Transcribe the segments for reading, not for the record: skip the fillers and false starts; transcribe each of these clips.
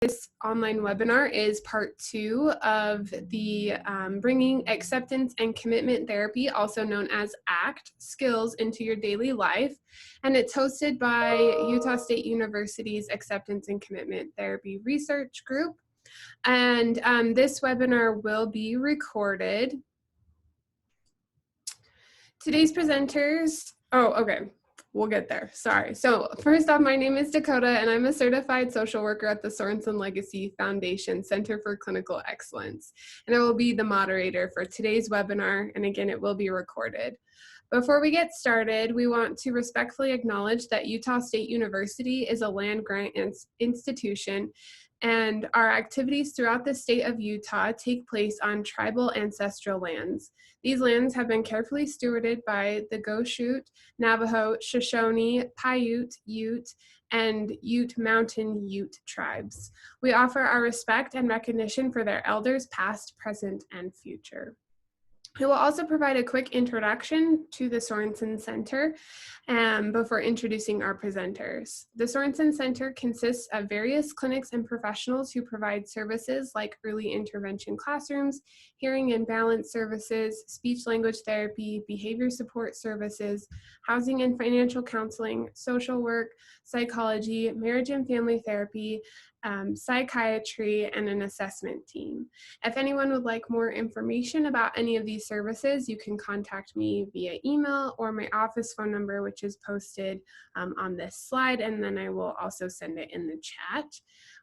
This online webinar is part 2 of the Bringing Acceptance and Commitment Therapy, also known as ACT, skills into your daily life. And it's hosted by Utah State University's Acceptance and Commitment Therapy Research Group. And this webinar will be recorded. Today's presenters, we'll get there, sorry. So first off, my name is Dakota and I'm a certified social worker at the Sorensen Legacy Foundation Center for Clinical Excellence. And I will be the moderator for today's webinar, and again, it will be recorded. Before we get started, we want to respectfully acknowledge that Utah State University is a land-grant institution, and our activities throughout the state of Utah take place on tribal ancestral lands. These lands have been carefully stewarded by the Goshute, Navajo, Shoshone, Paiute, Ute, and Ute Mountain Ute tribes. We offer our respect and recognition for their elders past, present, and future. I will also provide a quick introduction to the Sorensen Center before introducing our presenters. The Sorensen Center consists of various clinics and professionals who provide services like early intervention classrooms, hearing and balance services, speech-language therapy, behavior support services, housing and financial counseling, social work, psychology, marriage and family therapy, psychiatry, and an assessment team. If anyone would like more information about any of these services, you can contact me via email or my office phone number, which is posted on this slide, and then I will also send it in the chat.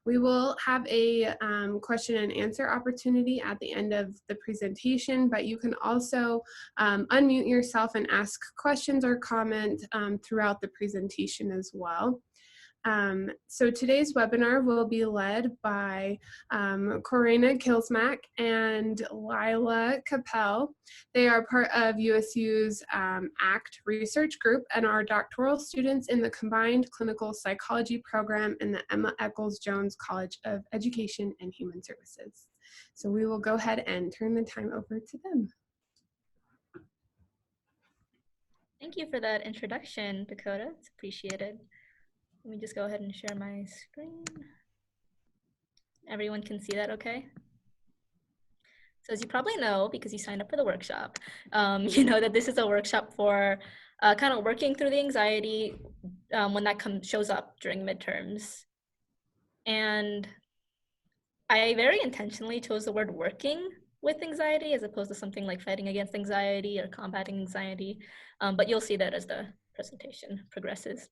We will have a question and answer opportunity at the end of the presentation, but you can also unmute yourself and ask questions or comment throughout the presentation as well. So today's webinar will be led by Corina Kilsmack and Lila Capel. They are part of USU's ACT research group and are doctoral students in the Combined Clinical Psychology program in the Emma Eccles-Jones College of Education and Human Services. So we will go ahead and turn the time over to them. Thank you for that introduction, Dakota. It's appreciated. Let me just go ahead and share my screen. Everyone can see that okay? So as you probably know, because you signed up for the workshop, you know that this is a workshop for kind of working through the anxiety when that shows up during midterms. And I very intentionally chose the word working with anxiety as opposed to something like fighting against anxiety or combating anxiety. But you'll see that as the presentation progresses.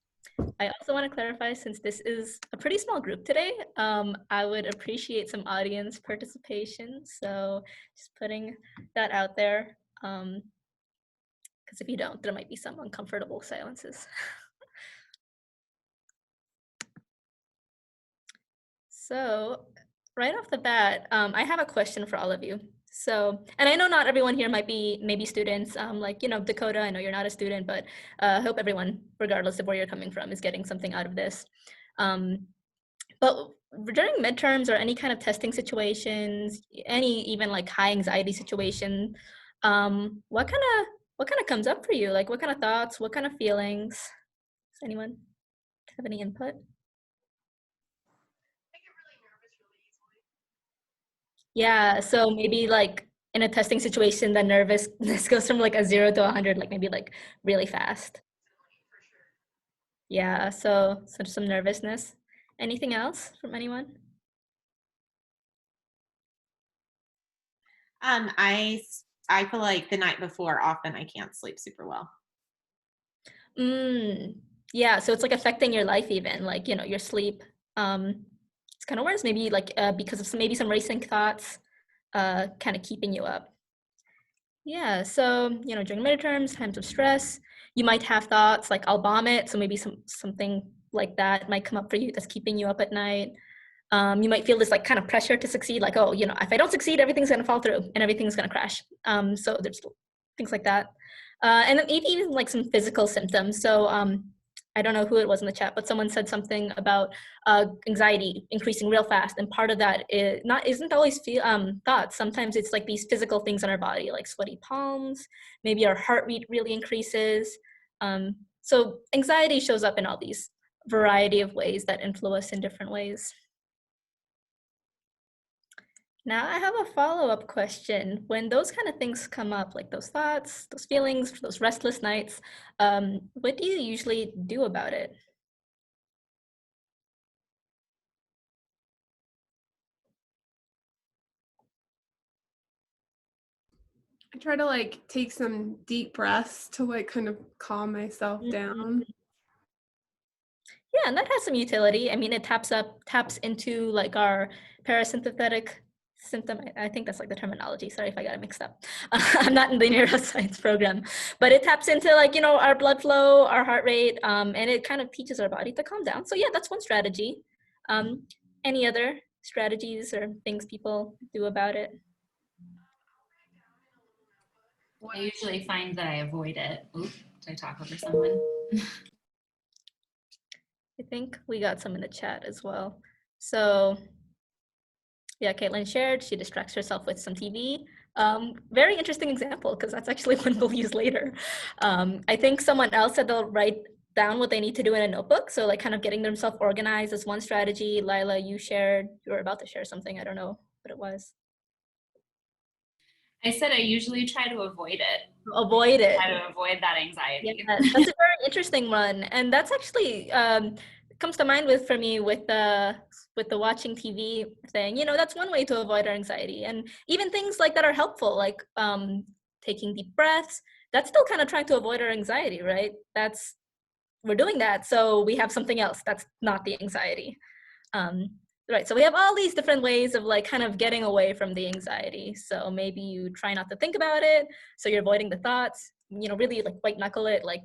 I also want to clarify, since this is a pretty small group today, I would appreciate some audience participation. So just putting that out there, because if you don't, there might be some uncomfortable silences. So right off the bat, I have a question for all of you. So, and I know not everyone here might be maybe students, like, you know, Dakota, I know you're not a student, but I hope everyone, regardless of where you're coming from, is getting something out of this. But during midterms or any kind of testing situations, any even like high anxiety situation, what kind of comes up for you? Like what kind of thoughts, what kind of feelings? Does anyone have any input? Yeah, so maybe like in a testing situation, the nervousness goes from like a 0 to 100, like maybe like really fast. Yeah, so some nervousness. Anything else from anyone? I feel like the night before, often I can't sleep super well. Yeah, so it's like affecting your life even, like, you know, your sleep. It's kind of worse, maybe like because of maybe some racing thoughts kind of keeping you up. Yeah, so, you know, during midterms, times of stress, you might have thoughts like, I'll bomb it. So maybe something like that might come up for you that's keeping you up at night. You might feel this like kind of pressure to succeed, like, oh, you know, if I don't succeed, everything's going to fall through and everything's going to crash. So there's things like that. And then maybe even like some physical symptoms. So I don't know who it was in the chat, but someone said something about anxiety increasing real fast. And part of that isn't always thoughts. Sometimes it's like these physical things in our body, like sweaty palms, maybe our heart rate really increases. So anxiety shows up in all these variety of ways that influence in different ways. Now I have a follow-up question. When those kind of things come up, like those thoughts, those feelings, those restless nights, what do you usually do about it? I try to like take some deep breaths to like kind of calm myself down. Yeah, and that has some utility. I mean, it taps into like our parasympathetic symptom. I think that's like the terminology. Sorry if I got it mixed up. I'm not in the neuroscience program, but it taps into like, you know, our blood flow, our heart rate, and it kind of teaches our body to calm down. So yeah, that's one strategy. Um, any other strategies or things people do about it? I usually find that I avoid it. Oop, did I talk over someone? I think we got some in the chat as well. So yeah, Caitlin shared, she distracts herself with some TV. Very interesting example, because that's actually one we'll use later. I think someone else said they'll write down what they need to do in a notebook. So like kind of getting themselves organized is one strategy. Lila, you were about to share something. I don't know what it was. I said I usually try to avoid it. Avoid it. Try to avoid that anxiety. Yeah, that's a very interesting one, and that's actually comes to mind for me with the watching TV thing. You know, that's one way to avoid our anxiety, and even things like that are helpful, like taking deep breaths. That's still kind of trying to avoid our anxiety, right? We're doing that, so we have something else that's not the anxiety. Right, so we have all these different ways of like kind of getting away from the anxiety. So maybe you try not to think about it, so you're avoiding the thoughts, you know, really like white knuckle it, like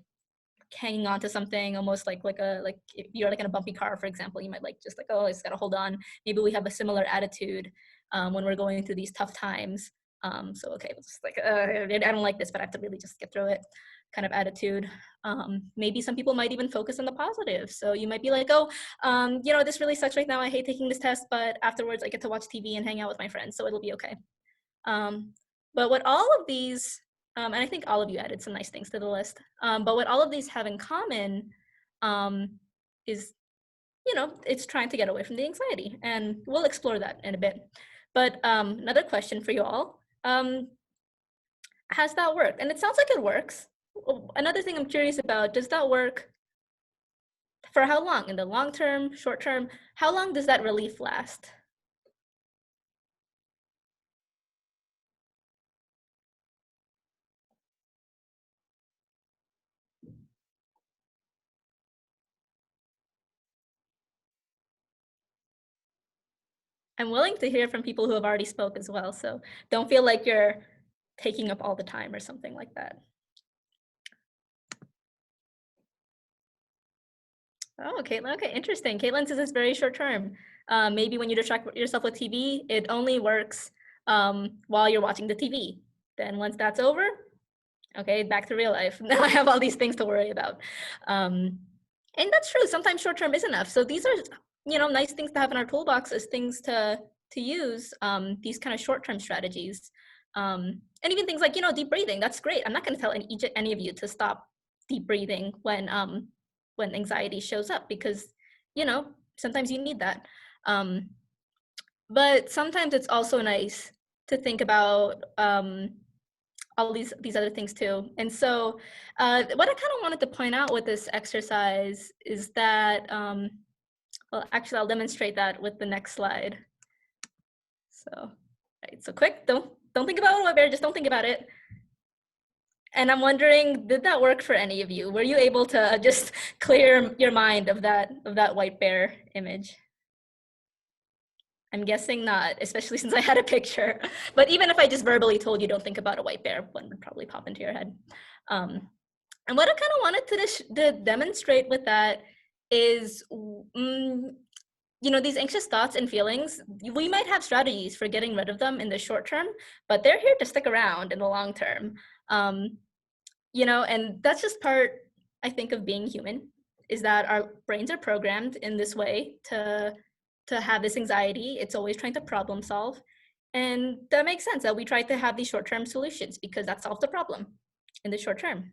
hanging on to something, almost like if you're like in a bumpy car, for example, you might like just like, oh, I just gotta hold on. Maybe we have a similar attitude when we're going through these tough times. So okay, it's like I don't like this, but I have to really just get through it kind of attitude. Maybe some people might even focus on the positive. So you might be like, oh, you know, this really sucks right now. I hate taking this test, but afterwards I get to watch TV and hang out with my friends, so it'll be okay. But what all of these, and I think all of you added some nice things to the list, but what all of these have in common is, you know, it's trying to get away from the anxiety, and we'll explore that in a bit. But another question for you all, has that worked? And it sounds like it works. Another thing I'm curious about, does that work for how long? In the long term, short term? How long does that relief last? I'm willing to hear from people who have already spoke as well, so don't feel like you're taking up all the time or something like that. Oh, Caitlin, okay, interesting. Caitlin says it's very short term. Maybe when you distract yourself with TV, it only works while you're watching the TV. Then once that's over, okay, back to real life. Now I have all these things to worry about. And that's true, sometimes short term is enough. So these are, you know, nice things to have in our toolbox as things to use, these kind of short term strategies. And even things like, you know, deep breathing, that's great. I'm not gonna tell any of you to stop deep breathing when anxiety shows up, because, you know, sometimes you need that. But sometimes it's also nice to think about all these other things too. And so what I kind of wanted to point out with this exercise is that, well, actually I'll demonstrate that with the next slide. So, right, so quick, don't think about it, Bear, just don't think about it. And I'm wondering, did that work for any of you? Were you able to just clear your mind of that white bear image? I'm guessing not, especially since I had a picture. But even if I just verbally told you don't think about a white bear, one would probably pop into your head. And what I kind of wanted to demonstrate with that is, you know, these anxious thoughts and feelings, we might have strategies for getting rid of them in the short term, but they're here to stick around in the long term. You know, and that's just part, I think, of being human, is that our brains are programmed in this way to have this anxiety. It's always trying to problem solve. And that makes sense that we try to have these short-term solutions because that solves the problem in the short term.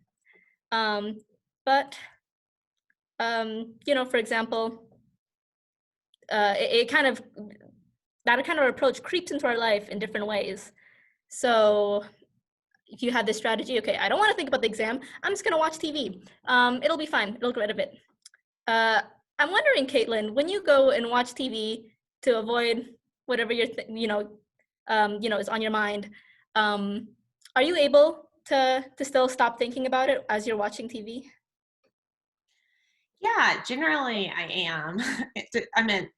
But, you know, for example, it kind of, that kind of approach creeps into our life in different ways. So if you have this strategy, okay, I don't want to think about the exam, I'm just going to watch TV. It'll be fine. It'll get rid of it. I'm wondering, Caitlin, when you go and watch TV to avoid whatever you're, is on your mind, are you able to still stop thinking about it as you're watching TV? Yeah, generally I am. I mean,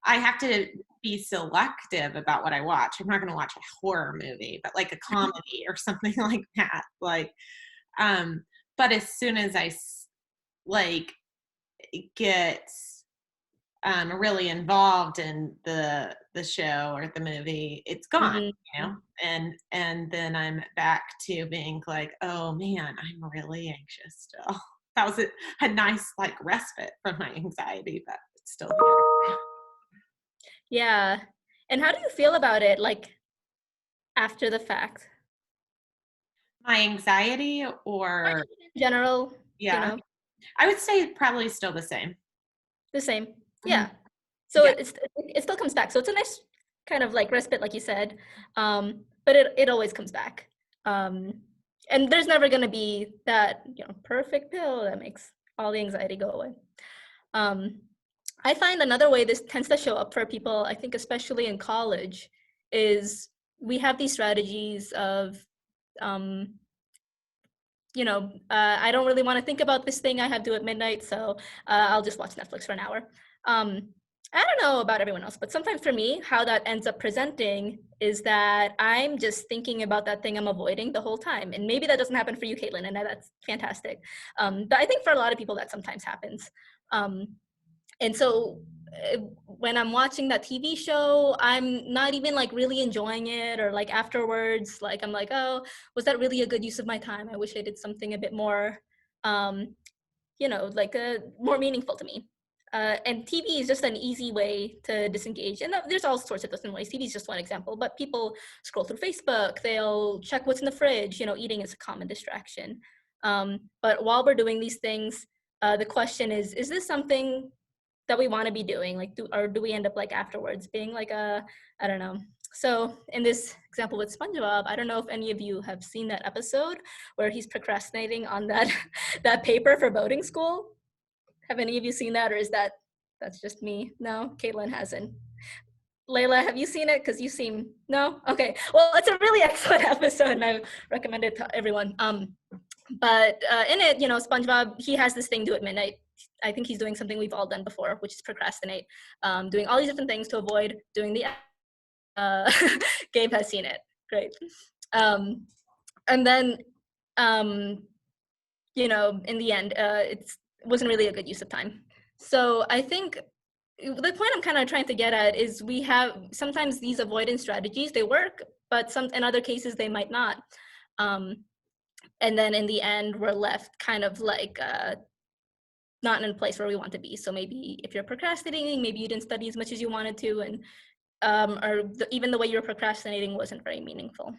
I have to be selective about what I watch. I'm not going to watch a horror movie, but like a comedy or something like that. Like, but as soon as I get really involved in the show or the movie, it's gone, and then I'm back to being like, oh man, I'm really anxious still. That was a nice like respite from my anxiety, but it's still here. Yeah. And how do you feel about it, like, after the fact? My anxiety or in general? Yeah. I would say probably still the same. The same. Yeah. So Yeah. it still comes back. So it's a nice kind of like respite, like you said. But it always comes back. And there's never going to be that, perfect pill that makes all the anxiety go away. I find another way this tends to show up for people, I think especially in college, is we have these strategies of, I don't really want to think about this thing I have to do at midnight, so I'll just watch Netflix for an hour. I don't know about everyone else, but sometimes for me, how that ends up presenting is that I'm just thinking about that thing I'm avoiding the whole time. And maybe that doesn't happen for you, Caitlin, and that's fantastic. But I think for a lot of people that sometimes happens. And so when I'm watching that TV show, I'm not even like really enjoying it, or like afterwards, like I'm like, oh, was that really a good use of my time? I wish I did something a bit more, more meaningful to me. And TV is just an easy way to disengage. And there's all sorts of different ways. TV is just one example, but people scroll through Facebook, they'll check what's in the fridge, eating is a common distraction. But while we're doing these things, the question is this something that we want to be doing? Like, do we end up like afterwards being like I don't know. So in this example with SpongeBob, I don't know if any of you have seen that episode where he's procrastinating on that paper for boating school. Have any of you seen that, or is that's just me? No, Caitlin hasn't. Layla, have you seen it? Because you seem, no? Okay, well, it's a really excellent episode, and I recommend it to everyone. But in it, SpongeBob, he has this thing due at midnight. I think he's doing something we've all done before, which is procrastinate, doing all these different things to avoid doing the Gabe has seen it. Great. And then, in the end, it wasn't really a good use of time. So I think the point I'm kind of trying to get at is we have sometimes these avoidance strategies, they work, but in other cases they might not. And then in the end, we're left kind of like not in a place where we want to be. So maybe if you're procrastinating, maybe you didn't study as much as you wanted to, and even the way you were procrastinating wasn't very meaningful.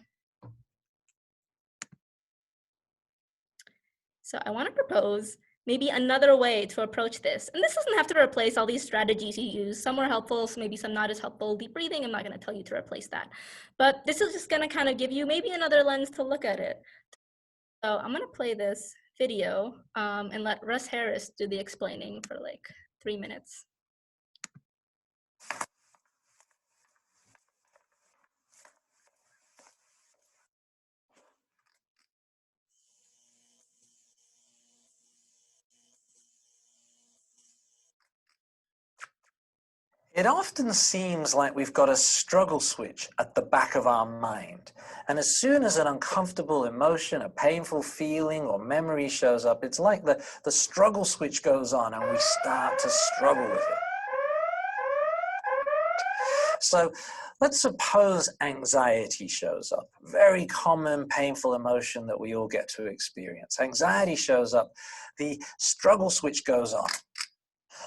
So I want to propose maybe another way to approach this. And this doesn't have to replace all these strategies you use. Some are helpful, so maybe some not as helpful. Deep breathing, I'm not going to tell you to replace that. But this is just going to kind of give you maybe another lens to look at it. So I'm going to play this video and let Russ Harris do the explaining for like 3 minutes. It often seems like we've got a struggle switch at the back of our mind. And as soon as an uncomfortable emotion, a painful feeling or memory shows up, it's like the struggle switch goes on and we start to struggle with it. So let's suppose anxiety shows up. Very common, painful emotion that we all get to experience. Anxiety shows up, the struggle switch goes on.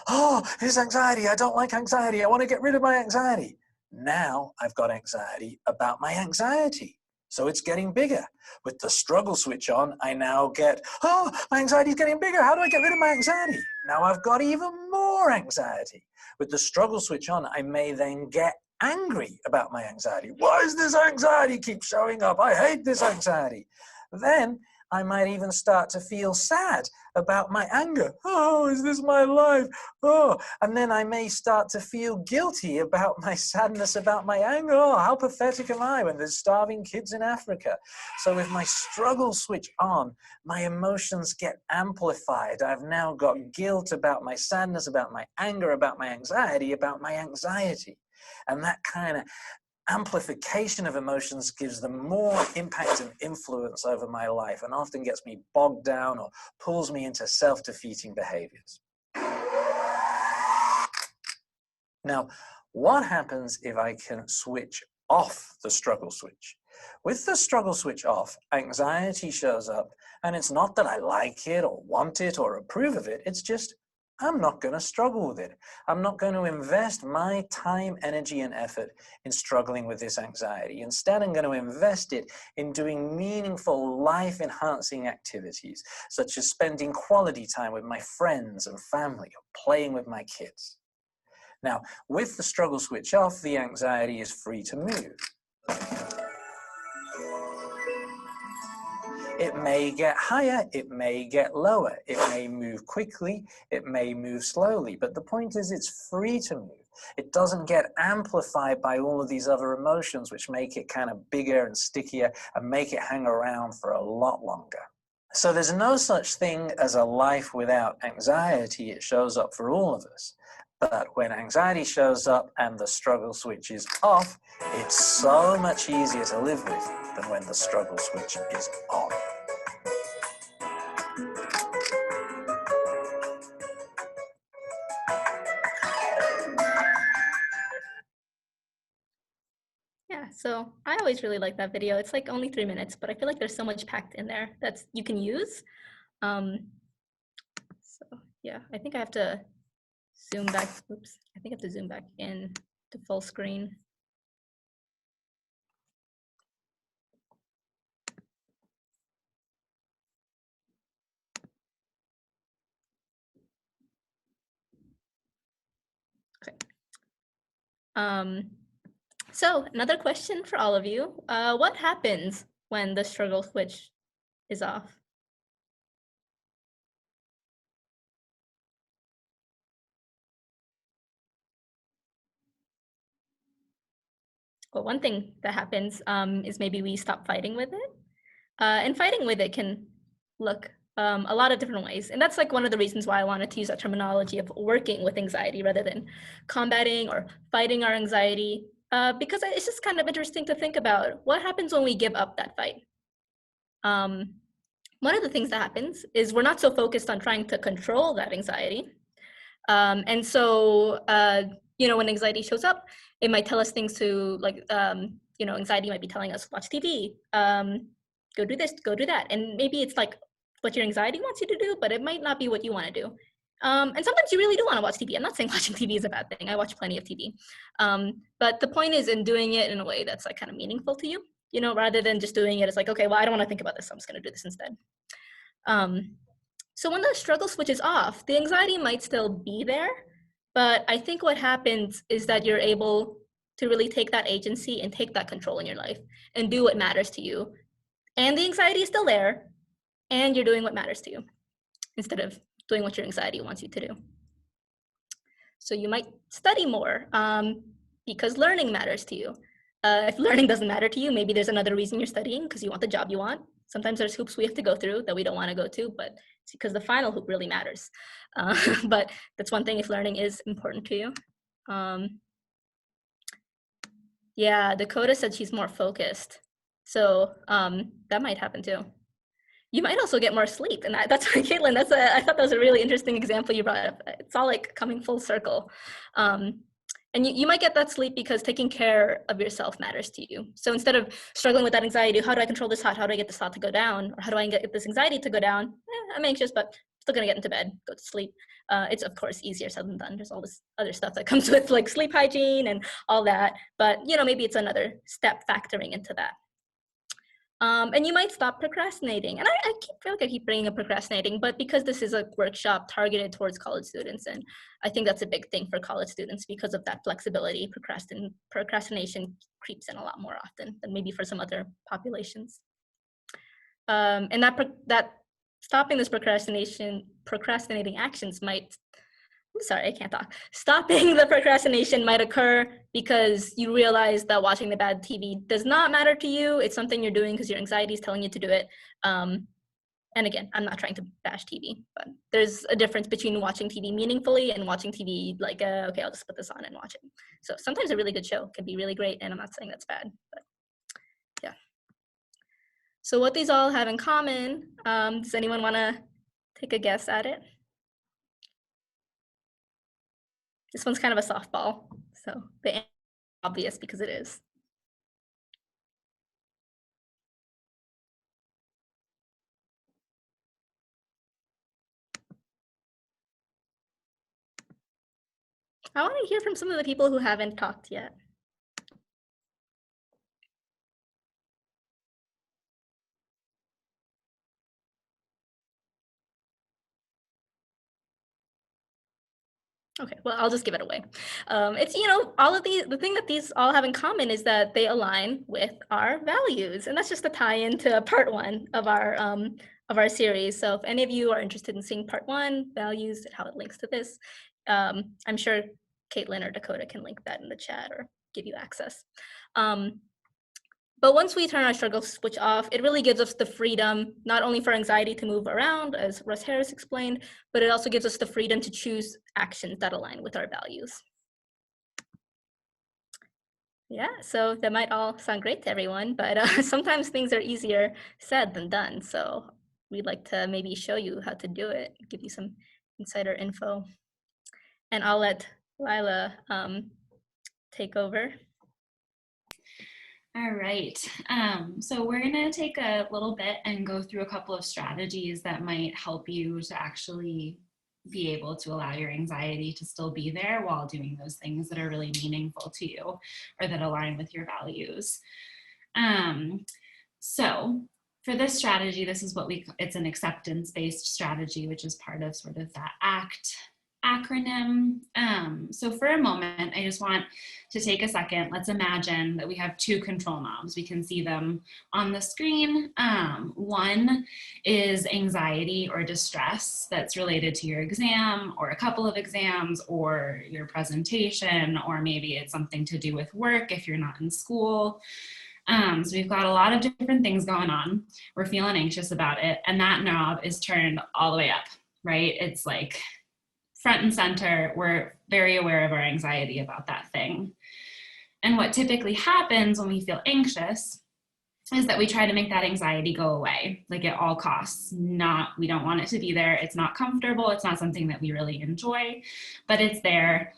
Oh, here's anxiety. I don't like anxiety. I want to get rid of my anxiety. Now I've got anxiety about my anxiety. So it's getting bigger. With the struggle switch on, I now get, oh, my anxiety is getting bigger. How do I get rid of my anxiety? Now I've got even more anxiety. With the struggle switch on, I may then get angry about my anxiety. Why is this anxiety keep showing up? I hate this anxiety. Then I might even start to feel sad about my anger. Oh, is this my life? Oh, and then I may start to feel guilty about my sadness about my anger. Oh, how pathetic am I when there's starving kids in Africa? So if my struggle switch on, my emotions get amplified. I've now got guilt about my sadness, about my anger, about my anxiety, And that kind of amplification of emotions gives them more impact and influence over my life, and often gets me bogged down or pulls me into self-defeating behaviors. Now, what happens if I can switch off the struggle switch? With the struggle switch off, anxiety shows up, and it's not that I like it or want it or approve of it, it's just I'm not going to struggle with it. I'm not going to invest my time, energy, and effort in struggling with this anxiety. Instead, I'm going to invest it in doing meaningful, life-enhancing activities, such as spending quality time with my friends and family or playing with my kids. Now, with the struggle switch off, the anxiety is free to move. It may get higher, it may get lower, it may move quickly, it may move slowly, but the point is it's free to move. It doesn't get amplified by all of these other emotions which make it kind of bigger and stickier and make it hang around for a lot longer. So there's no such thing as a life without anxiety. It shows up for all of us. But when anxiety shows up and the struggle switch is off, it's so much easier to live with than when the struggle switch is on. Yeah, so I always really like that video. It's like only 3 minutes, but I feel like there's so much packed in there that you can use. So yeah, I think I have to zoom back. Oops, I think I have to zoom back in to full screen. Okay. So another question for all of you. What happens when the struggle switch is off? Well, one thing that happens is maybe we stop fighting with it. And fighting with it can look a lot of different ways. And that's like one of the reasons why I wanted to use that terminology of working with anxiety rather than combating or fighting our anxiety, because it's just kind of interesting to think about what happens when we give up that fight. One of the things that happens is we're not so focused on trying to control that anxiety. And so, when anxiety shows up, it might tell us things to like, anxiety might be telling us, watch TV, go do this, go do that. And maybe it's like what your anxiety wants you to do, but it might not be what you want to do. And sometimes you really do want to watch TV. I'm not saying watching TV is a bad thing. I watch plenty of TV. But the point is in doing it in a way that's like kind of meaningful to you, rather than just doing it as like, okay, well, I don't want to think about this, so I'm just going to do this instead. So when the struggle switch is off, the anxiety might still be there, but I think what happens is that you're able to really take that agency and take that control in your life and do what matters to you. And the anxiety is still there, and you're doing what matters to you instead of doing what your anxiety wants you to do. So you might study more because learning matters to you. If learning doesn't matter to you, maybe there's another reason you're studying, because you want the job you want. Sometimes there's hoops we have to go through that we don't want to go to, but it's because the final hoop really matters. But that's one thing if learning is important to you. Yeah, Dakota said she's more focused. So that might happen too. You might also get more sleep, and that's why, Caitlin, I thought that was a really interesting example you brought up. It's all like coming full circle. And you might get that sleep because taking care of yourself matters to you. So instead of struggling with that anxiety, how do I control this thought? How do I get this thought to go down? Or how do I get this anxiety to go down? I'm anxious, but still gonna get into bed, go to sleep. It's of course easier said than done. There's all this other stuff that comes with like sleep hygiene and all that. But maybe it's another step factoring into that. And you might stop procrastinating. And I feel like I keep bringing up procrastinating, but because this is a workshop targeted towards college students, and I think that's a big thing for college students because of that flexibility, procrastination creeps in a lot more often than maybe for some other populations. And that stopping this procrastinating actions might, sorry, I can't talk. Stopping the procrastination might occur because you realize that watching the bad TV does not matter to you. It's something you're doing because your anxiety is telling you to do it. And again, I'm not trying to bash TV, but there's a difference between watching TV meaningfully and watching TV like, okay, I'll just put this on and watch it. So sometimes a really good show can be really great, and I'm not saying that's bad, but yeah. So what these all have in common, does anyone want to take a guess at it? This one's kind of a softball, so the answer is obvious because it is. I want to hear from some of the people who haven't talked yet. Okay, well, I'll just give it away. It's, all of these, the thing that these all have in common is that they align with our values. And that's just a tie into part 1 of our series. So if any of you are interested in seeing part 1, values, and how it links to this, I'm sure Caitlin or Dakota can link that in the chat or give you access. But once we turn our struggle switch off, it really gives us the freedom, not only for anxiety to move around, as Russ Harris explained, but it also gives us the freedom to choose actions that align with our values. Yeah, so that might all sound great to everyone, but sometimes things are easier said than done. So we'd like to maybe show you how to do it, give you some insider info. And I'll let Lila take over. All right, so we're gonna take a little bit and go through a couple of strategies that might help you to actually be able to allow your anxiety to still be there while doing those things that are really meaningful to you or that align with your values. So for this strategy, this is it's an acceptance-based strategy, which is part of sort of that ACT acronym. So for a moment, I just want to take a second. Let's imagine that we have 2 control knobs. We can see them on the screen. One is anxiety or distress that's related to your exam or a couple of exams or your presentation, or maybe it's something to do with work if you're not in school. So we've got a lot of different things going on. We're feeling anxious about it, and that knob is turned all the way up, right? It's like front and center. We're very aware of our anxiety about that thing. And what typically happens when we feel anxious is that we try to make that anxiety go away, like at all costs. We don't want it to be there. It's not comfortable. It's not something that we really enjoy, but it's there.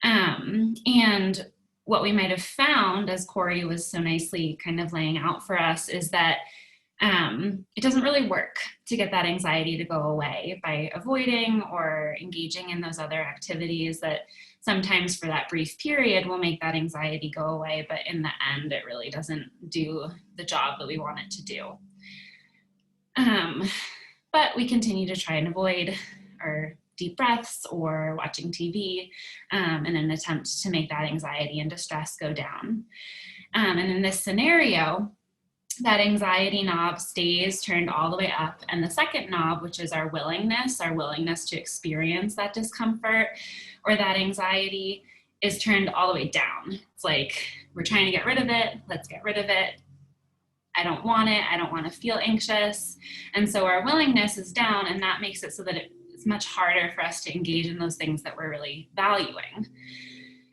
And what we might have found, as Corey was so nicely kind of laying out for us, is that it doesn't really work to get that anxiety to go away by avoiding or engaging in those other activities that sometimes for that brief period will make that anxiety go away, but in the end it really doesn't do the job that we want it to do. But we continue to try and avoid our deep breaths or watching TV in an attempt to make that anxiety and distress go down. And in this scenario, that anxiety knob stays turned all the way up, and the second knob, which is our willingness to experience that discomfort or that anxiety, is turned all the way down. It's like, we're trying to get rid of it, let's get rid of it. I don't want it, I don't want to feel anxious. And so our willingness is down, and that makes it so that it's much harder for us to engage in those things that we're really valuing.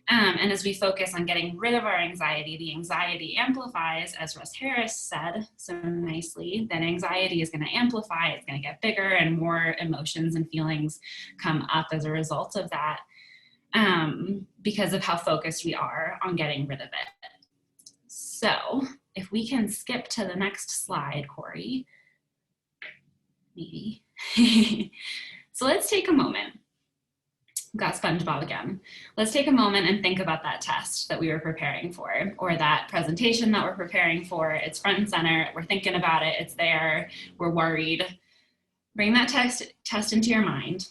And as we focus on getting rid of our anxiety, the anxiety amplifies, as Russ Harris said so nicely, then anxiety is going to amplify, it's going to get bigger, and more emotions and feelings come up as a result of that, because of how focused we are on getting rid of it. So if we can skip to the next slide, Corey, maybe. So let's take a moment. got SpongeBob again. Let's take a moment and think about that test that we were preparing for, or that presentation that we're preparing for. It's front and center. We're thinking about it. It's there. We're worried. Bring that test into your mind.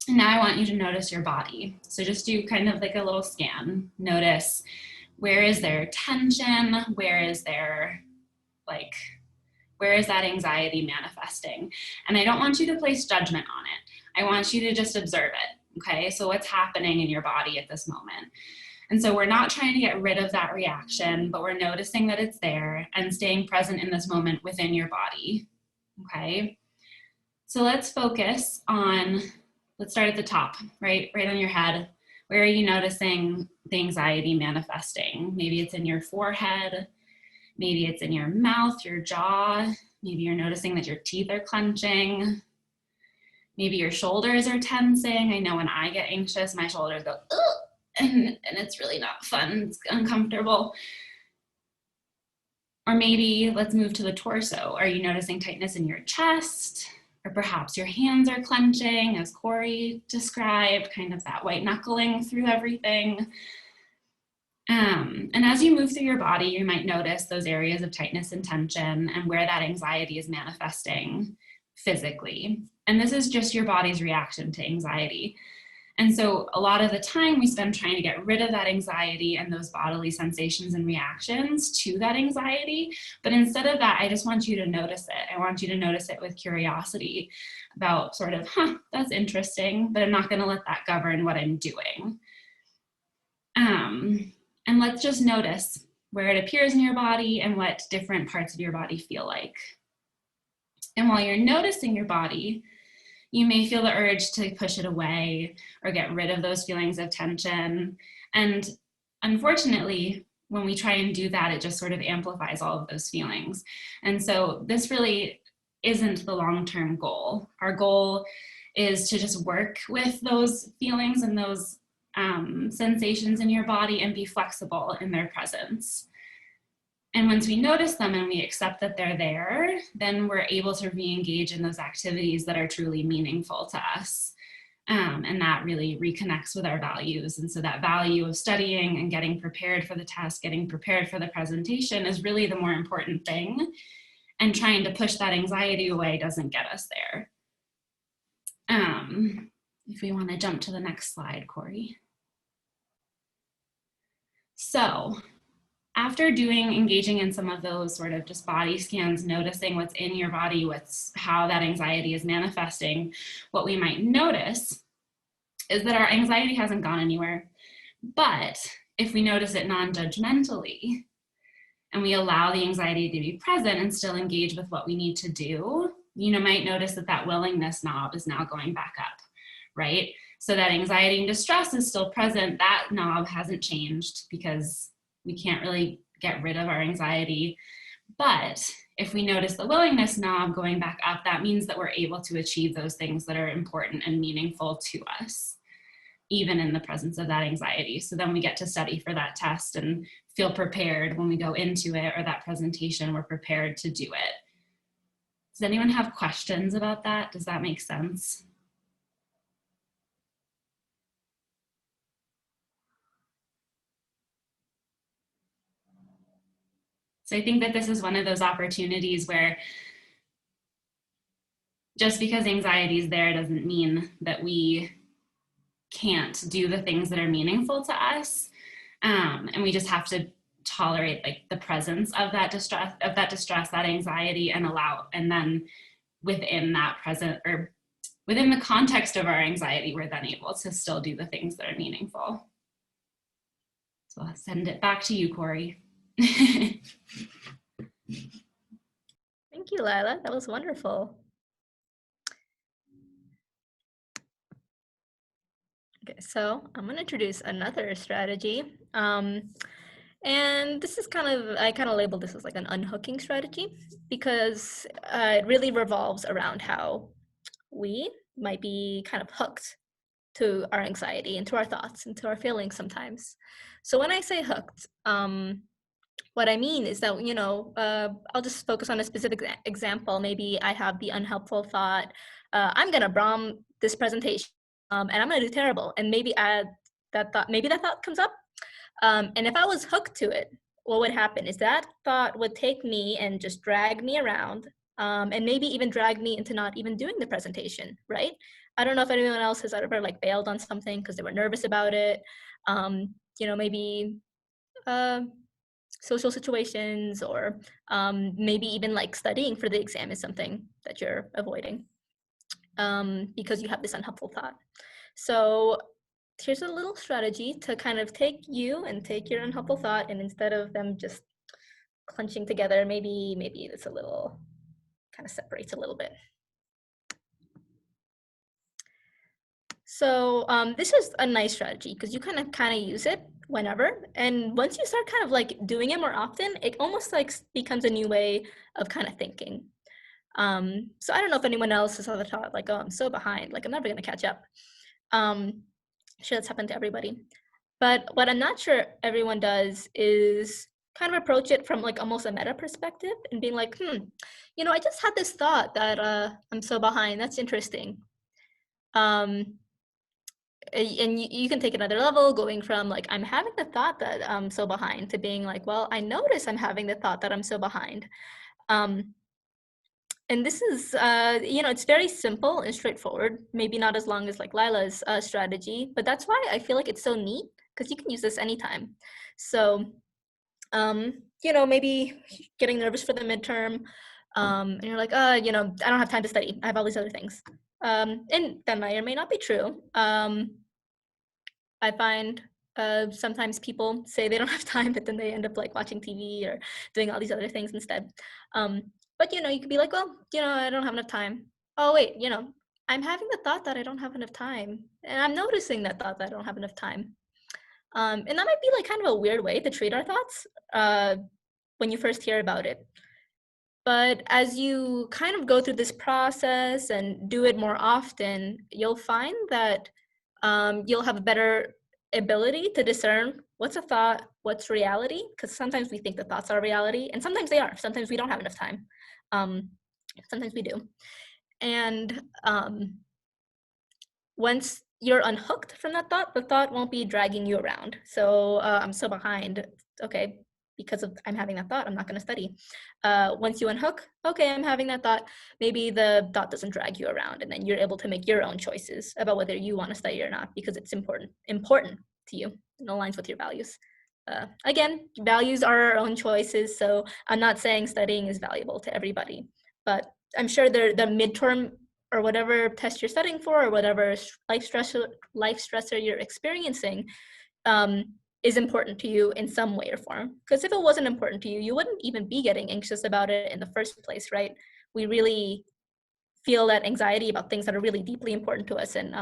And now I want you to notice your body. So just do kind of like a little scan. Notice, where is there tension? Where is that anxiety manifesting? And I don't want you to place judgment on it. I want you to just observe it, okay? So what's happening in your body at this moment? And so we're not trying to get rid of that reaction, but we're noticing that it's there and staying present in this moment within your body, okay? So let's focus on, let's start at the top, right on your head. Where are you noticing the anxiety manifesting? Maybe it's in your forehead. Maybe it's in your mouth, your jaw. Maybe you're noticing that your teeth are clenching. Maybe your shoulders are tensing. I know when I get anxious, my shoulders go, ugh, and it's really not fun. It's uncomfortable. Or maybe let's move to the torso. Are you noticing tightness in your chest? Or perhaps your hands are clenching, as Corey described, kind of that white knuckling through everything. And as you move through your body, you might notice those areas of tightness and tension and where that anxiety is manifesting physically. And this is just your body's reaction to anxiety. And so a lot of the time we spend trying to get rid of that anxiety and those bodily sensations and reactions to that anxiety. But instead of that, I just want you to notice it. I want you to notice it with curiosity about sort of, that's interesting, but I'm not going to let that govern what I'm doing. And let's just notice where it appears in your body and what different parts of your body feel like. And while you're noticing your body, you may feel the urge to push it away or get rid of those feelings of tension. And unfortunately, when we try and do that, it just sort of amplifies all of those feelings. And so this really isn't the long-term goal. Our goal is to just work with those feelings and those sensations in your body and be flexible in their presence. And once we notice them and we accept that they're there, then we're able to re-engage in those activities that are truly meaningful to us. And that really reconnects with our values. And so that value of studying and getting prepared for the test, getting prepared for the presentation is really the more important thing. And trying to push that anxiety away doesn't get us there. If we want to jump to the next slide, Corey. So, after engaging in some of those sort of just body scans, noticing what's in your body, how that anxiety is manifesting, what we might notice is that our anxiety hasn't gone anywhere. But if we notice it non-judgmentally and we allow the anxiety to be present and still engage with what we need to do, you might notice that willingness knob is now going back up, right? So that anxiety and distress is still present. That knob hasn't changed because we can't really get rid of our anxiety. But if we notice the willingness knob going back up, that means that we're able to achieve those things that are important and meaningful to us, even in the presence of that anxiety. So then we get to study for that test and feel prepared when we go into it, or that presentation, we're prepared to do it. Does anyone have questions about that? Does that make sense? So I think that this is one of those opportunities where just because anxiety is there doesn't mean that we can't do the things that are meaningful to us. And we just have to tolerate the presence of that distress, that anxiety, and then within that within the context of our anxiety, we're then able to still do the things that are meaningful. So I'll send it back to you, Corey. Thank you, Lila. That was wonderful. Okay, so I'm going to introduce another strategy. And this is I kind of labeled this as like an unhooking strategy because it really revolves around how we might be kind of hooked to our anxiety and to our thoughts and to our feelings sometimes. So when I say hooked, what I mean is that, I'll just focus on a specific example. Maybe I have the unhelpful thought, I'm going to bomb this presentation and I'm gonna do terrible. And maybe that thought comes up. And if I was hooked to it, what would happen is that thought would take me and just drag me around, and maybe even drag me into not even doing the presentation, right? I don't know if anyone else has ever like bailed on something because they were nervous about it. Maybe social situations, or maybe even like studying for the exam is something that you're avoiding because you have this unhelpful thought. So here's a little strategy to kind of take you and take your unhelpful thought, and instead of them just clenching together, maybe it's a little kind of separates a little bit. So this is a nice strategy because you kind of use it whenever, and once you start kind of like doing it more often, it almost like becomes a new way of kind of thinking. So I don't know if anyone else has ever thought like, oh, I'm so behind, like I'm never gonna catch up. Sure, that's happened to everybody. But what I'm not sure everyone does is kind of approach it from like almost a meta perspective and being like, I just had this thought that I'm so behind. That's interesting. And you can take another level, going from like, I'm having the thought that I'm so behind, to being like, well, I notice I'm having the thought that I'm so behind. And this is, it's very simple and straightforward, maybe not as long as like Lila's strategy, but that's why I feel like it's so neat, because you can use this anytime. So, maybe getting nervous for the midterm, and you're like, I don't have time to study. I have all these other things. And that may or may not be true. I find sometimes people say they don't have time, but then they end up like watching TV or doing all these other things instead. But you could be like, well, I don't have enough time. Oh wait, I'm having the thought that I don't have enough time, and I'm noticing that thought that I don't have enough time. And that might be like kind of a weird way to treat our thoughts when you first hear about it. But as you kind of go through this process and do it more often, you'll find that you'll have a better ability to discern what's a thought, what's reality, because sometimes we think the thoughts are reality, and sometimes they are. Sometimes we don't have enough time. Sometimes we do. And once you're unhooked from that thought, the thought won't be dragging you around. So I'm so behind. Okay, because I'm having that thought, I'm not going to study. Once you unhook, okay, I'm having that thought, maybe the thought doesn't drag you around, and then you're able to make your own choices about whether you want to study or not, because it's important to you and aligns with your values. Again, values are our own choices, so I'm not saying studying is valuable to everybody, but I'm sure the midterm or whatever test you're studying for, or whatever life stressor you're experiencing, is important to you in some way or form. Because if it wasn't important to you, you wouldn't even be getting anxious about it in the first place, right? We really feel that anxiety about things that are really deeply important to us. And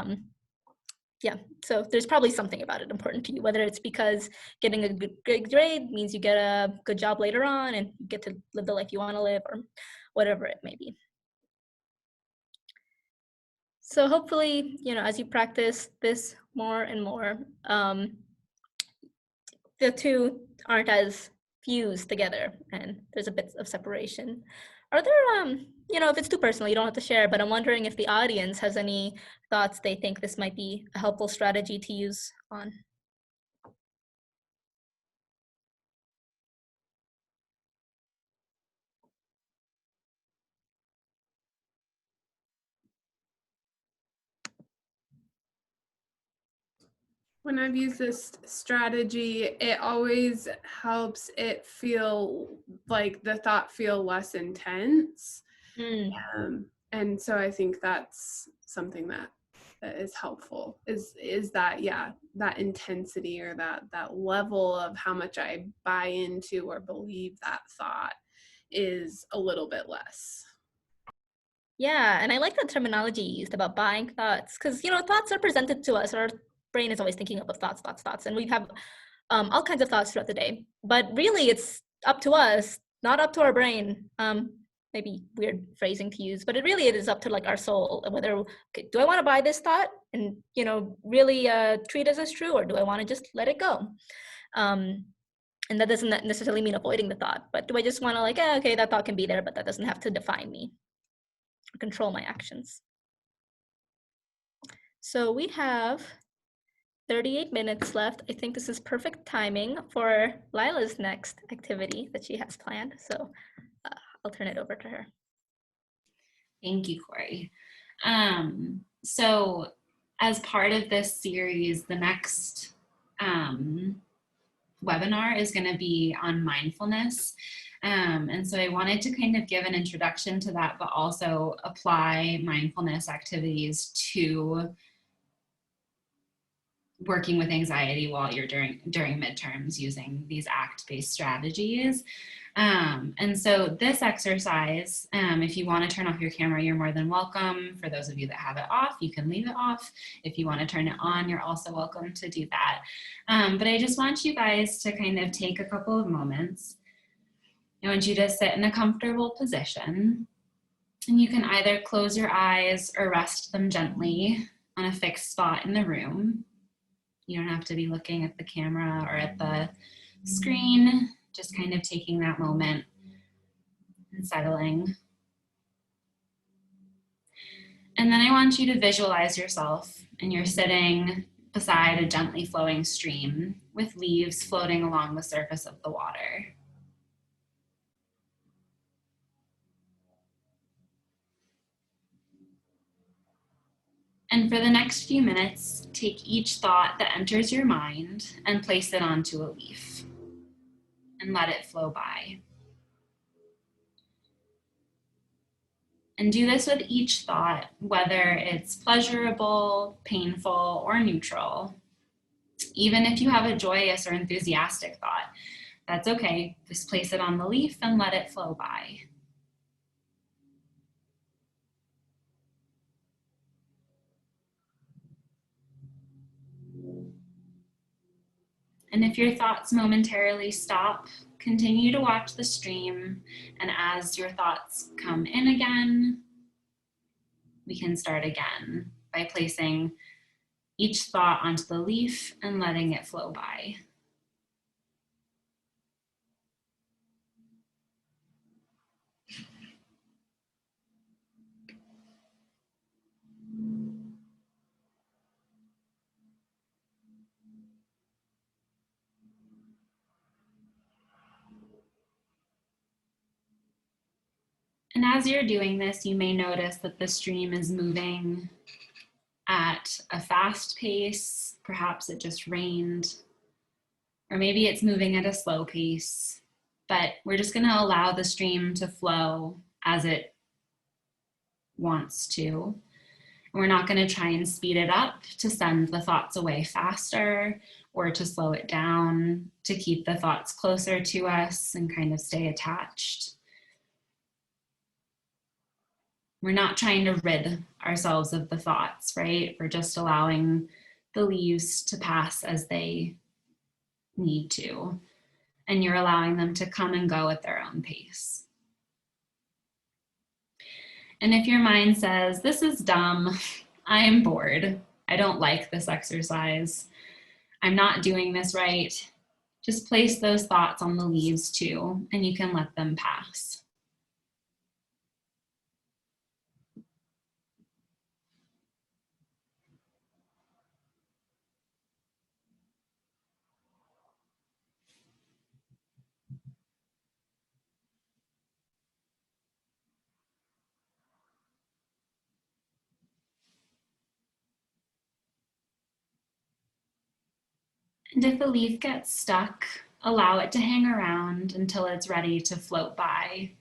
so there's probably something about it important to you, whether it's because getting a good grade means you get a good job later on and you get to live the life you want to live, or whatever it may be. So hopefully, as you practice this more and more, the two aren't as fused together and there's a bit of separation. Are there, if it's too personal, you don't have to share, but I'm wondering if the audience has any thoughts they think this might be a helpful strategy to use on. When I've used this strategy, it always helps it feel like the thought feel less intense. And so I think that's something that is helpful, is that, that intensity, or that level of how much I buy into or believe that thought is a little bit less. Yeah, and I like that terminology used about buying thoughts, because thoughts are presented to us. Our brain is always thinking of thoughts, and we have all kinds of thoughts throughout the day. But really, it's up to us, not up to our brain. Maybe weird phrasing to use, but it is up to like our soul, whether, okay, do I want to buy this thought and really treat it as true, or do I want to just let it go? And that doesn't necessarily mean avoiding the thought, but do I just want to like, okay, that thought can be there, but that doesn't have to define me or control my actions. So we have 38 minutes left. I think this is perfect timing for Lila's next activity that she has planned. So I'll turn it over to her. Thank you, Corey. So as part of this series, the next webinar is going to be on mindfulness. And so I wanted to kind of give an introduction to that, but also apply mindfulness activities to working with anxiety while you're during midterms using these ACT-based strategies. And so this exercise, if you want to turn off your camera, you're more than welcome. For those of you that have it off, you can leave it off. If you want to turn it on, you're also welcome to do that. But I just want you guys to kind of take a couple of moments. I want you to sit in a comfortable position, and you can either close your eyes or rest them gently on a fixed spot in the room. You don't have to be looking at the camera or at the screen, just kind of taking that moment and settling. And then I want you to visualize yourself, and you're sitting beside a gently flowing stream with leaves floating along the surface of the water. And for the next few minutes, take each thought that enters your mind and place it onto a leaf and let it flow by. And do this with each thought, whether it's pleasurable, painful, or neutral. Even if you have a joyous or enthusiastic thought, that's okay. Just place it on the leaf and let it flow by. And if your thoughts momentarily stop, continue to watch the stream. And as your thoughts come in again, we can start again by placing each thought onto the leaf and letting it flow by. And as you're doing this, you may notice that the stream is moving at a fast pace. Perhaps it just rained, or maybe it's moving at a slow pace. But we're just going to allow the stream to flow as it wants to. We're not going to try and speed it up to send the thoughts away faster, or to slow it down to keep the thoughts closer to us and kind of stay attached. We're not trying to rid ourselves of the thoughts, right? We're just allowing the leaves to pass as they need to. And you're allowing them to come and go at their own pace. And if your mind says, this is dumb, I am bored, I don't like this exercise, I'm not doing this right, just place those thoughts on the leaves too, and you can let them pass. And if a leaf gets stuck, allow it to hang around until it's ready to float by.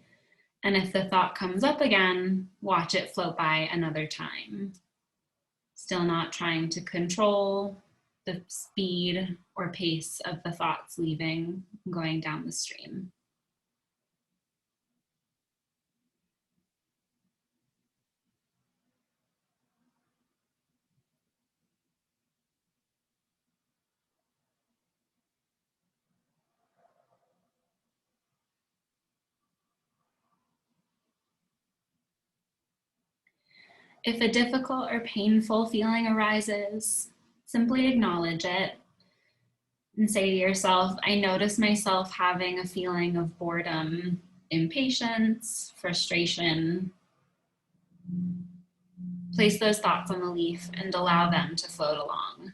And if the thought comes up again, watch it float by another time. Still not trying to control the speed or pace of the thoughts leaving, going down the stream. If a difficult or painful feeling arises, simply acknowledge it and say to yourself, I notice myself having a feeling of boredom, impatience, frustration. Place those thoughts on the leaf and allow them to float along.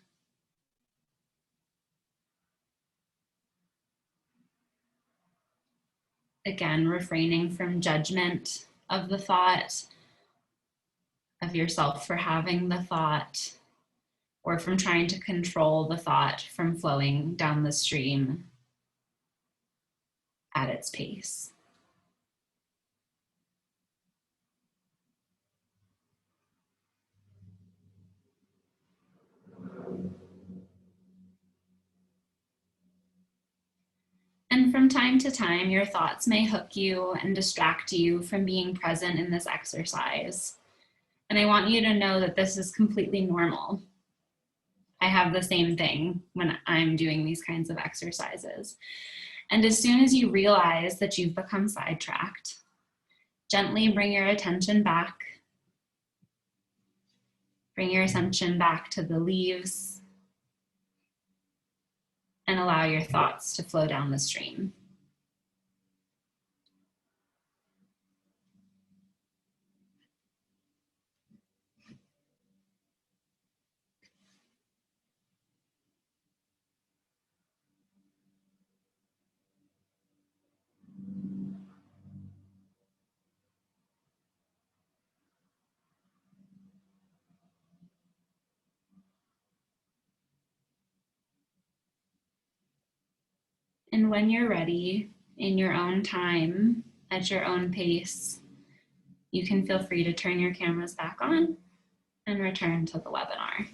Again, refraining from judgment of the thought, of yourself for having the thought, or from trying to control the thought from flowing down the stream at its pace. And from time to time, your thoughts may hook you and distract you from being present in this exercise. And I want you to know that this is completely normal. I have the same thing when I'm doing these kinds of exercises. And as soon as you realize that you've become sidetracked, gently bring your attention back. Bring your attention back to the leaves and allow your thoughts to flow down the stream. And when you're ready, in your own time, at your own pace, you can feel free to turn your cameras back on and return to the webinar.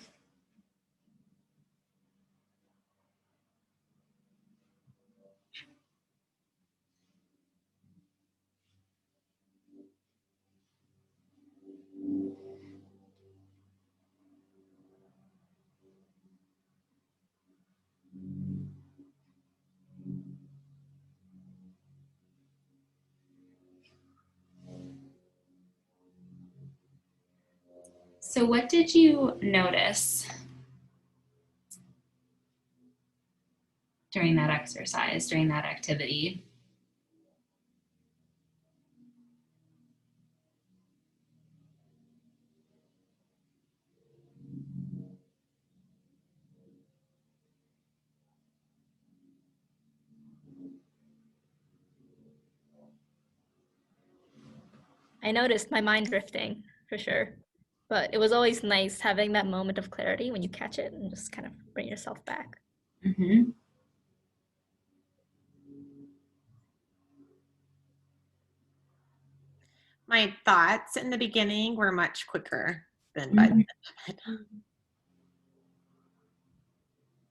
So what did you notice during that exercise, during that activity? I noticed my mind drifting for sure, but it was always nice having that moment of clarity when you catch it and just kind of bring yourself back. Mm-hmm. My thoughts in the beginning were much quicker than by the end of it.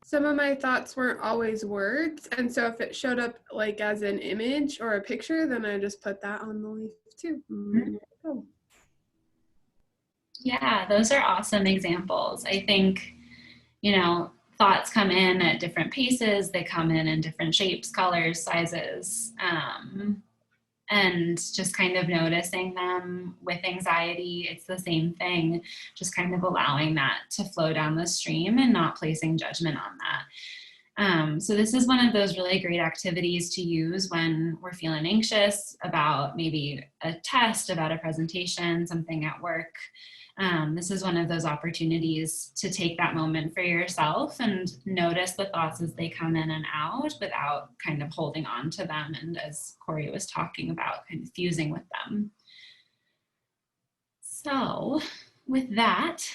Some of my thoughts weren't always words, and so if it showed up like as an image or a picture, then I just put that on the leaf too. Oh. Yeah, those are awesome examples. I think, thoughts come in at different paces. They come in different shapes, colors, sizes. And just kind of noticing them with anxiety, it's the same thing, just kind of allowing that to flow down the stream and not placing judgment on that. So this is one of those really great activities to use when we're feeling anxious about maybe a test, about a presentation, something at work. This is one of those opportunities to take that moment for yourself and notice the thoughts as they come in and out without kind of holding on to them. And as Corey was talking about, kind of fusing with them. So with that,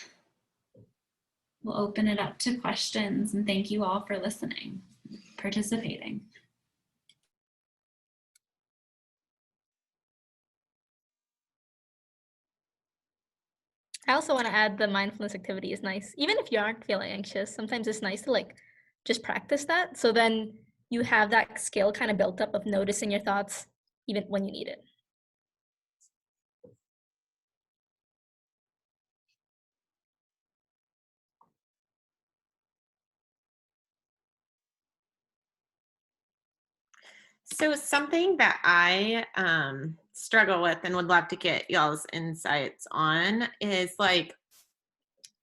we'll open it up to questions, and thank you all for listening, participating. I also want to add the mindfulness activity is nice. Even if you aren't feeling anxious, sometimes it's nice to just practice that. So then you have that skill kind of built up of noticing your thoughts even when you need it. So something that I struggle with and would love to get y'all's insights on is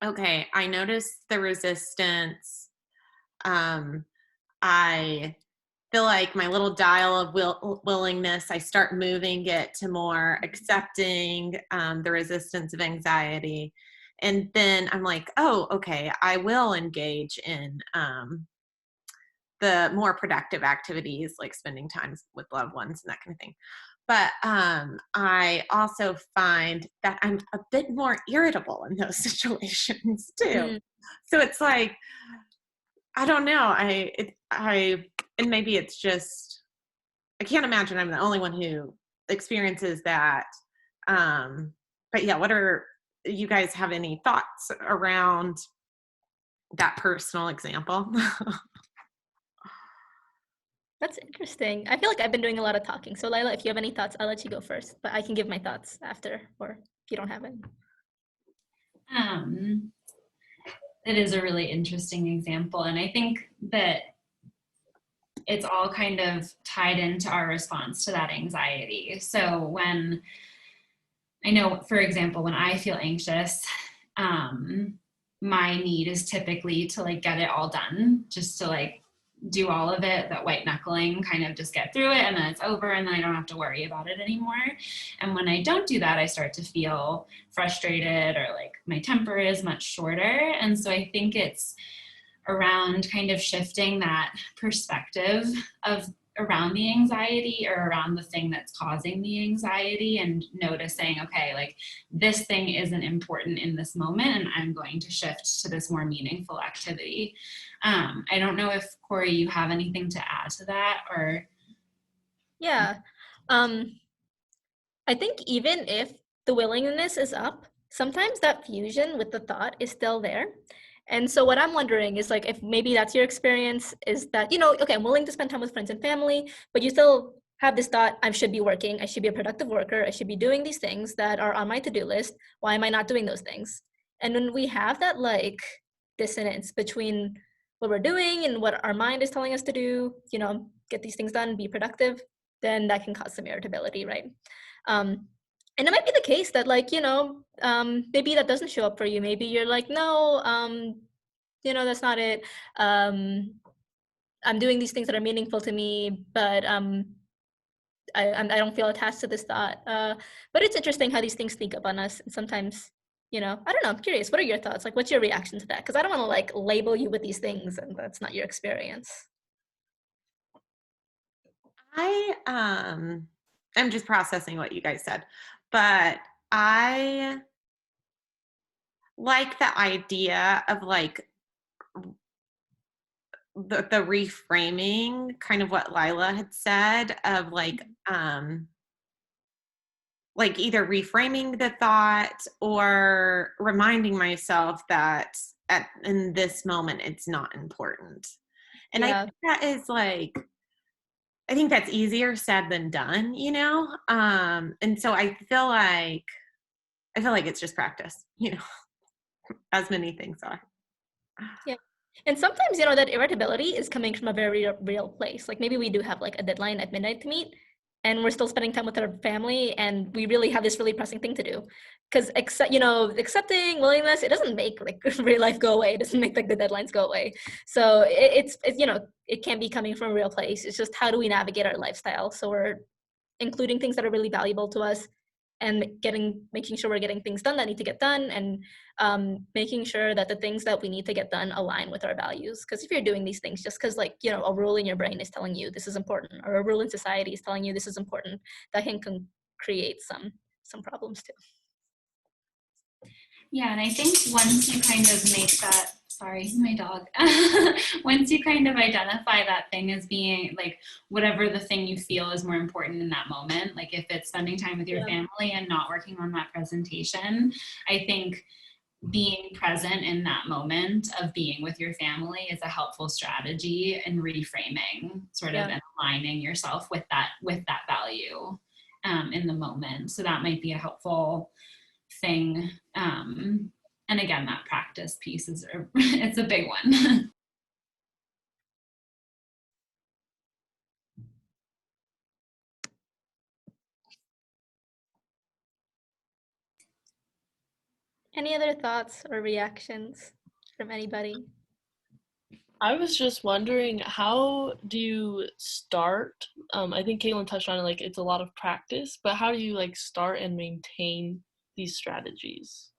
okay, I noticed the resistance. I feel like my little dial of willingness, I start moving it to more accepting the resistance of anxiety. And then I'm like, oh, okay, I will engage in the more productive activities, like spending time with loved ones and that kind of thing. But I also find that I'm a bit more irritable in those situations too. So it's like, I don't know. And maybe it's just, I can't imagine I'm the only one who experiences that. But yeah, what are, you guys have any thoughts around that personal example? That's interesting. I feel like I've been doing a lot of talking. So Lila, if you have any thoughts, I'll let you go first, but I can give my thoughts after, or if you don't have any. It is a really interesting example. And I think that it's all kind of tied into our response to that anxiety. So when, I know, for example, when I feel anxious, my need is typically to like get it all done, just to like do all of it, that white knuckling, kind of just get through it and then it's over and then I don't have to worry about it anymore. And when I don't do that, I start to feel frustrated, or like my temper is much shorter. And so I think it's around kind of shifting that perspective of around the anxiety, or around the thing that's causing the anxiety, and noticing, okay, like this thing isn't important in this moment and I'm going to shift to this more meaningful activity. I don't know if Corey, you have anything to add to that, or? Yeah, I think even if the willingness is up, sometimes that fusion with the thought is still there. And so what I'm wondering is, like, if maybe that's your experience, is that, you know, okay, I'm willing to spend time with friends and family, but you still have this thought, I should be working, I should be a productive worker, I should be doing these things that are on my to-do list. Why am I not doing those things? And when we have that like dissonance between what we're doing and what our mind is telling us to do, you know, get these things done, be productive, then that can cause some irritability, right? And it might be the case that, like, you know, maybe that doesn't show up for you. Maybe you're like, no, you know, that's not it. I'm doing these things that are meaningful to me, but I don't feel attached to this thought. But it's interesting how these things sneak up on us. And sometimes, you know, I don't know, I'm curious. What are your thoughts? Like, what's your reaction to that? Because I don't want to like label you with these things and that's not your experience. I'm just processing what you guys said, but I like the idea of like the reframing, kind of what Lila had said, of like either reframing the thought or reminding myself that in this moment it's not important. And I think that is like, I think that's easier said than done, you know? And so I feel like it's just practice, you know, as many things are. Yeah. And sometimes, you know, that irritability is coming from a very real place. Like maybe we do have like a deadline at midnight to meet and we're still spending time with our family and we really have this really pressing thing to do. Because, you know, accepting willingness, it doesn't make like real life go away. It doesn't make like the deadlines go away. So it's, you know, it can be coming from a real place. It's just how do we navigate our lifestyle? So we're including things that are really valuable to us and making sure we're getting things done that need to get done, and making sure that the things that we need to get done align with our values. Because if you're doing these things just because, like, you know, a rule in your brain is telling you this is important, or a rule in society is telling you this is important, that can create some problems too. Yeah, and I think once you kind of make that, sorry, my dog. Once you kind of identify that thing as being like whatever the thing you feel is more important in that moment, like if it's spending time with your family and not working on that presentation, I think being present in that moment of being with your family is a helpful strategy in reframing, sort of, and aligning yourself with that value in the moment. So that might be a helpful thing. And again, that practice piece is it's a big one. Any other thoughts or reactions from anybody? I was just wondering, how do you start? I think Caitlin touched on it, like it's a lot of practice, but how do you like start and maintain these strategies?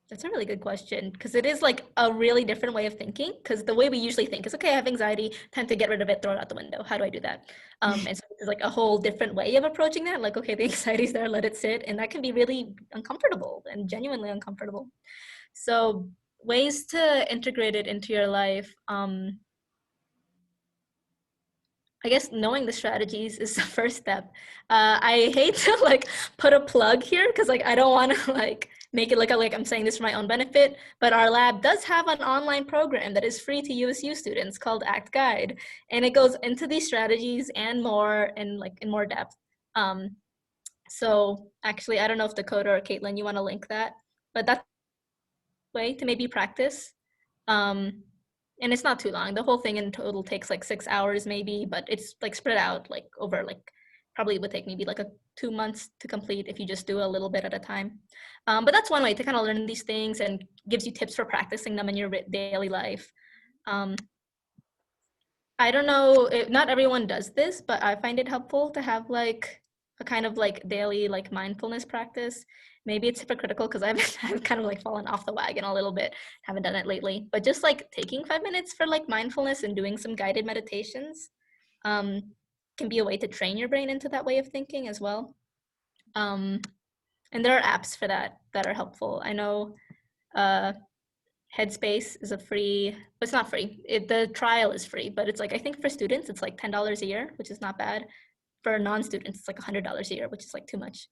That's a really good question, because it is like a really different way of thinking, because the way we usually think is, okay, I have anxiety, time to get rid of it, throw it out the window. How do I do that? And so it's like a whole different way of approaching that. Like, okay, the anxiety's there, let it sit. And that can be really uncomfortable and genuinely uncomfortable. So ways to integrate it into your life. I guess knowing the strategies is the first step. I hate to like put a plug here because like I don't want to like make it look like I'm saying this for my own benefit, but our lab does have an online program that is free to USU students called ACT Guide, and it goes into these strategies and more in more depth. So actually, I don't know if Dakota or Caitlin, you want to link that, but that's a way to maybe practice. And it's not too long. The whole thing in total takes like 6 hours maybe, but it's like spread out like over like probably would take maybe like 2 months to complete if you just do a little bit at a time. But that's one way to kind of learn these things and gives you tips for practicing them in your daily life. I don't know, not everyone does this, but I find it helpful to have like a kind of like daily like mindfulness practice. Maybe it's hypocritical because I've kind of like fallen off the wagon a little bit, haven't done it lately, but just like taking 5 minutes for like mindfulness and doing some guided meditations can be a way to train your brain into that way of thinking as well. And there are apps for that are helpful. I know Headspace is a free, but it's not free. The trial is free, but it's like, I think for students, it's like $10 a year, which is not bad. For non-students, it's like $100 a year, which is like too much.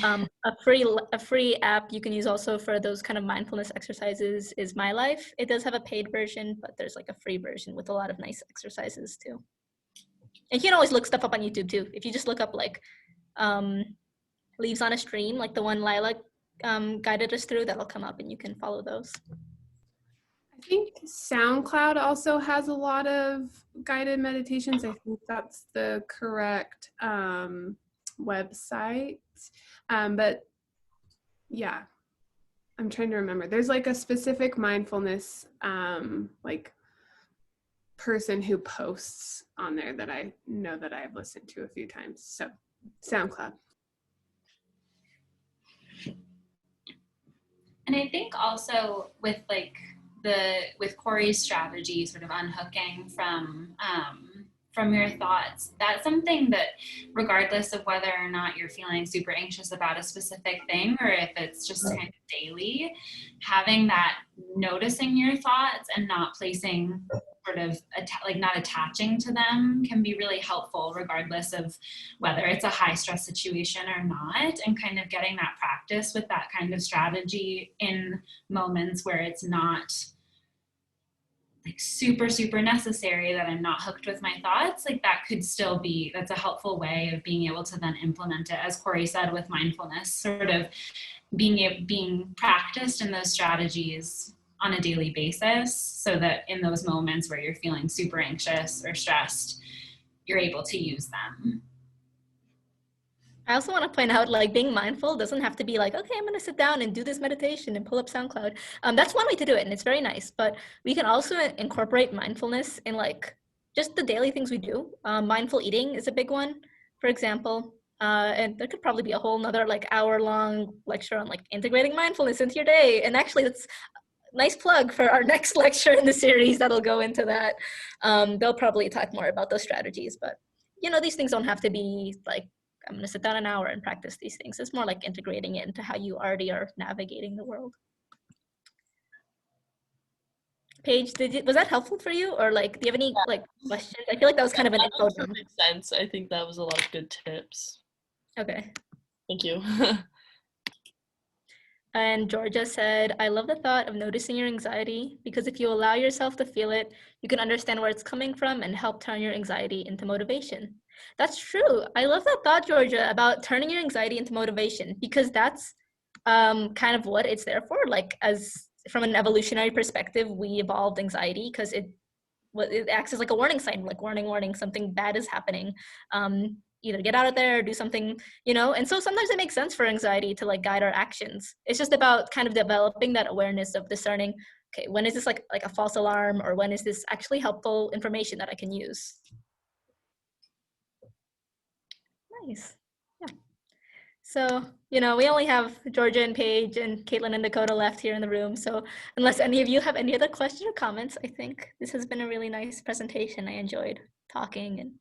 A free app you can use also for those kind of mindfulness exercises is My Life. It does have a paid version, but there's like a free version with a lot of nice exercises too. And you can always look stuff up on YouTube too. If you just look up like Leaves on a Stream, like the one Lila guided us through, that'll come up and you can follow those. I think SoundCloud also has a lot of guided meditations. I think that's the correct website. But yeah, I'm trying to remember. There's like a specific mindfulness like person who posts on there that I know that I've listened to a few times. So SoundCloud. And I think also with Corey's strategy, sort of unhooking from your thoughts, that's something that regardless of whether or not you're feeling super anxious about a specific thing, or if it's just kind of daily, having that noticing your thoughts and not placing sort of not attaching to them can be really helpful regardless of whether it's a high stress situation or not, and kind of getting that practice with that kind of strategy in moments where it's not like super necessary, that I'm not hooked with my thoughts. Like that could still be, that's a helpful way of being able to then implement it, as Corey said, with mindfulness, sort of being practiced in those strategies on a daily basis, so that in those moments where you're feeling super anxious or stressed, you're able to use them. I also want to point out, like, being mindful doesn't have to be like, okay, I'm going to sit down and do this meditation and pull up SoundCloud. That's one way to do it, and it's very nice. But we can also incorporate mindfulness in like just the daily things we do. Mindful eating is a big one, for example. And there could probably be a whole nother like hour-long lecture on like integrating mindfulness into your day. And actually, that's a nice plug for our next lecture in the series that'll go into that. They'll probably talk more about those strategies, but these things don't have to be like, I'm going to sit down an hour and practice these things. It's more like integrating it into how you already are navigating the world. Paige, was that helpful for you? Or like, do you have any like questions? I feel like that was kind of an info dump. Makes sense. I think that was a lot of good tips. Okay. Thank you. And Georgia said, I love the thought of noticing your anxiety, because if you allow yourself to feel it, you can understand where it's coming from and help turn your anxiety into motivation. That's true. I love that thought, Georgia, about turning your anxiety into motivation, because that's kind of what it's there for. Like, as from an evolutionary perspective, we evolved anxiety because it acts as like a warning sign, like warning, something bad is happening. Either get out of there or do something, and so sometimes it makes sense for anxiety to like guide our actions. It's just about kind of developing that awareness of discerning okay, when is this like a false alarm, or when is this actually helpful information that I can use? Nice. Yeah. So, we only have Georgia and Paige and Caitlin and Dakota left here in the room. So unless any of you have any other questions or comments, I think this has been a really nice presentation. I enjoyed talking and